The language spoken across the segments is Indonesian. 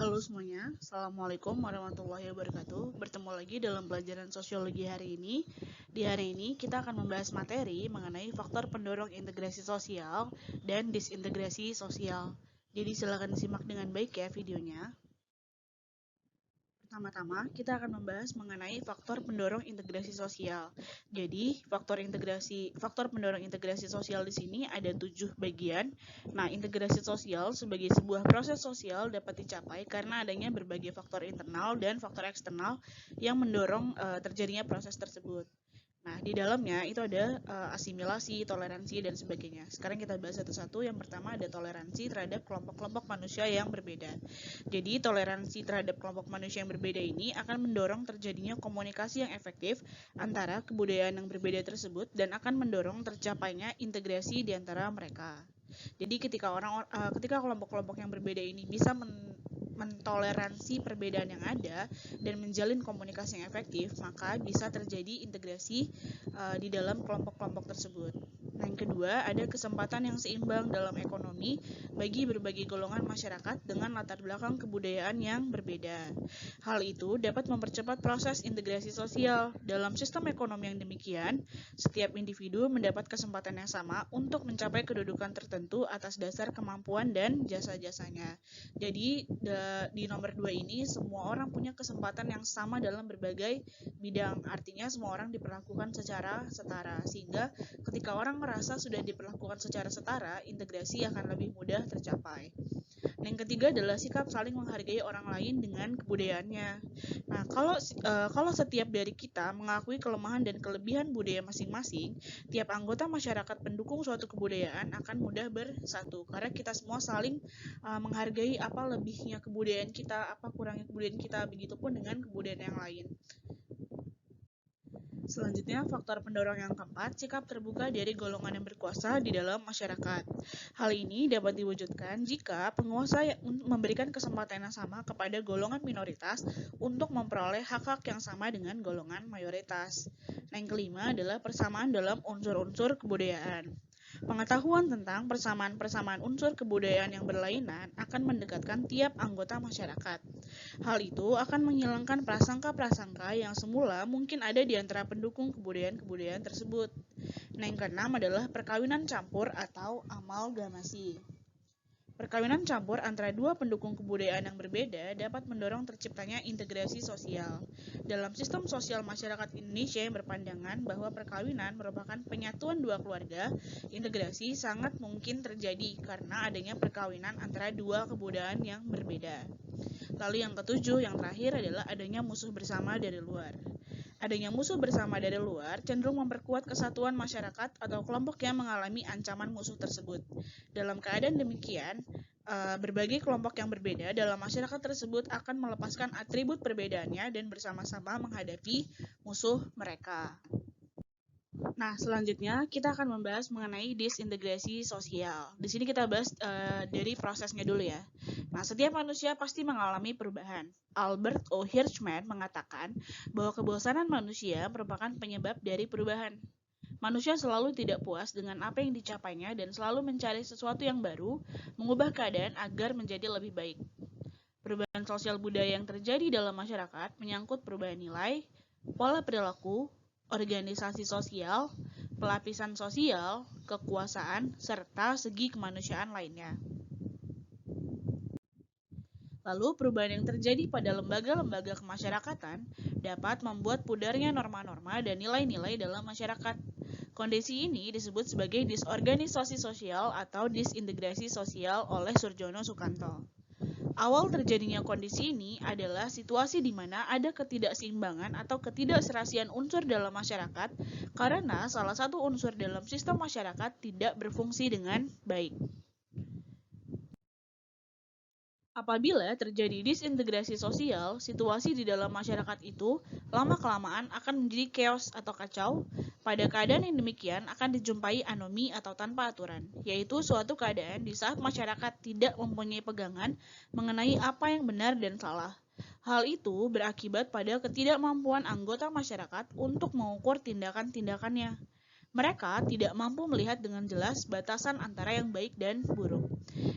Halo semuanya, Assalamualaikum warahmatullahi wabarakatuh. Bertemu lagi dalam pelajaran sosiologi hari ini. Di hari ini kita akan membahas materi mengenai faktor pendorong integrasi sosial dan disintegrasi sosial. Jadi silakan disimak dengan baik ya videonya. Pertama-tama, kita akan membahas mengenai faktor pendorong integrasi sosial. Jadi, faktor pendorong integrasi sosial di sini ada 7 bagian. Nah, integrasi sosial sebagai sebuah proses sosial dapat dicapai karena adanya berbagai faktor internal dan faktor eksternal yang mendorong terjadinya proses tersebut. Nah, di dalamnya itu ada asimilasi, toleransi, dan sebagainya. Sekarang kita bahas satu-satu. Yang pertama ada toleransi terhadap kelompok-kelompok manusia yang berbeda. Jadi, toleransi terhadap kelompok manusia yang berbeda ini akan mendorong terjadinya komunikasi yang efektif antara kebudayaan yang berbeda tersebut dan akan mendorong tercapainya integrasi di antara mereka. Jadi, ketika kelompok-kelompok yang berbeda ini bisa mentoleransi perbedaan yang ada dan menjalin komunikasi yang efektif, maka bisa terjadi integrasi di dalam kelompok-kelompok tersebut. Nah, yang kedua, ada kesempatan yang seimbang dalam ekonomi bagi berbagai golongan masyarakat dengan latar belakang kebudayaan yang berbeda. Hal itu dapat mempercepat proses integrasi sosial. Dalam sistem ekonomi yang demikian, setiap individu mendapat kesempatan yang sama untuk mencapai kedudukan tertentu atas dasar kemampuan dan jasa-jasanya. Jadi, di nomor 2 ini, semua orang punya kesempatan yang sama dalam berbagai bidang. Artinya, semua orang diperlakukan secara setara. Sehingga, ketika orang merasa sudah diperlakukan secara setara, integrasi akan lebih mudah tercapai. Nah, yang ketiga adalah sikap saling menghargai orang lain dengan kebudayaannya. Nah, kalau setiap dari kita mengakui kelemahan dan kelebihan budaya masing-masing, tiap anggota masyarakat pendukung suatu kebudayaan akan mudah bersatu karena kita semua saling menghargai apa lebihnya kebudayaan kita, apa kurangnya kebudayaan kita, begitupun dengan kebudayaan yang lain. Selanjutnya, faktor pendorong yang keempat, sikap terbuka dari golongan yang berkuasa di dalam masyarakat. Hal ini dapat diwujudkan jika penguasa memberikan kesempatan yang sama kepada golongan minoritas untuk memperoleh hak-hak yang sama dengan golongan mayoritas. Nah, yang kelima adalah persamaan dalam unsur-unsur kebudayaan. Pengetahuan tentang persamaan-persamaan unsur kebudayaan yang berlainan akan mendekatkan tiap anggota masyarakat. Hal itu akan menghilangkan prasangka-prasangka yang semula mungkin ada di antara pendukung kebudayaan-kebudayaan tersebut. Nah, yang keenam adalah perkawinan campur atau amalgamasi. Perkawinan campur antara dua pendukung kebudayaan yang berbeda dapat mendorong terciptanya integrasi sosial. Dalam sistem sosial masyarakat Indonesia yang berpandangan bahwa perkawinan merupakan penyatuan dua keluarga, integrasi sangat mungkin terjadi karena adanya perkawinan antara dua kebudayaan yang berbeda. Lalu yang ketujuh, yang terakhir adalah adanya musuh bersama dari luar. Adanya musuh bersama dari luar cenderung memperkuat kesatuan masyarakat atau kelompok yang mengalami ancaman musuh tersebut. Dalam keadaan demikian, berbagai kelompok yang berbeda dalam masyarakat tersebut akan melepaskan atribut perbedaannya dan bersama-sama menghadapi musuh mereka. Nah, selanjutnya kita akan membahas mengenai disintegrasi sosial. Di sini kita bahas dari prosesnya dulu ya. Nah, setiap manusia pasti mengalami perubahan. Albert O. Hirschman mengatakan bahwa kebosanan manusia merupakan penyebab dari perubahan. Manusia selalu tidak puas dengan apa yang dicapainya dan selalu mencari sesuatu yang baru, mengubah keadaan agar menjadi lebih baik. Perubahan sosial budaya yang terjadi dalam masyarakat menyangkut perubahan nilai, pola perilaku, organisasi sosial, pelapisan sosial, kekuasaan, serta segi kemanusiaan lainnya. Lalu, perubahan yang terjadi pada lembaga-lembaga kemasyarakatan dapat membuat pudarnya norma-norma dan nilai-nilai dalam masyarakat. Kondisi ini disebut sebagai disorganisasi sosial atau disintegrasi sosial oleh Surjono Sukanto. Awal terjadinya kondisi ini adalah situasi di mana ada ketidakseimbangan atau ketidakserasian unsur dalam masyarakat karena salah satu unsur dalam sistem masyarakat tidak berfungsi dengan baik. Apabila terjadi disintegrasi sosial, situasi di dalam masyarakat itu lama-kelamaan akan menjadi chaos atau kacau. Pada keadaan yang demikian akan dijumpai anomi atau tanpa aturan, yaitu suatu keadaan di saat masyarakat tidak mempunyai pegangan mengenai apa yang benar dan salah. Hal itu berakibat pada ketidakmampuan anggota masyarakat untuk mengukur tindakan-tindakannya. Mereka tidak mampu melihat dengan jelas batasan antara yang baik dan buruk.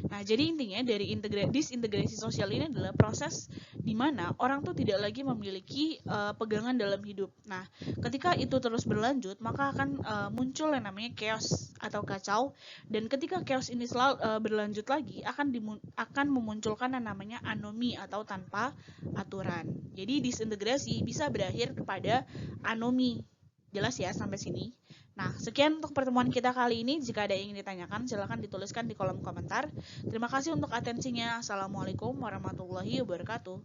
Nah, jadi intinya dari disintegrasi sosial ini adalah proses di mana orang tuh tidak lagi memiliki pegangan dalam hidup. Nah, ketika itu terus berlanjut, maka akan muncul yang namanya chaos atau kacau. Dan ketika chaos ini berlanjut lagi, akan memunculkan yang namanya anomi atau tanpa aturan. Jadi disintegrasi bisa berakhir kepada anomi. Jelas ya sampai sini? Nah, sekian untuk pertemuan kita kali ini. Jika ada yang ingin ditanyakan, silahkan dituliskan di kolom komentar. Terima kasih untuk atensinya. Assalamualaikum warahmatullahi wabarakatuh.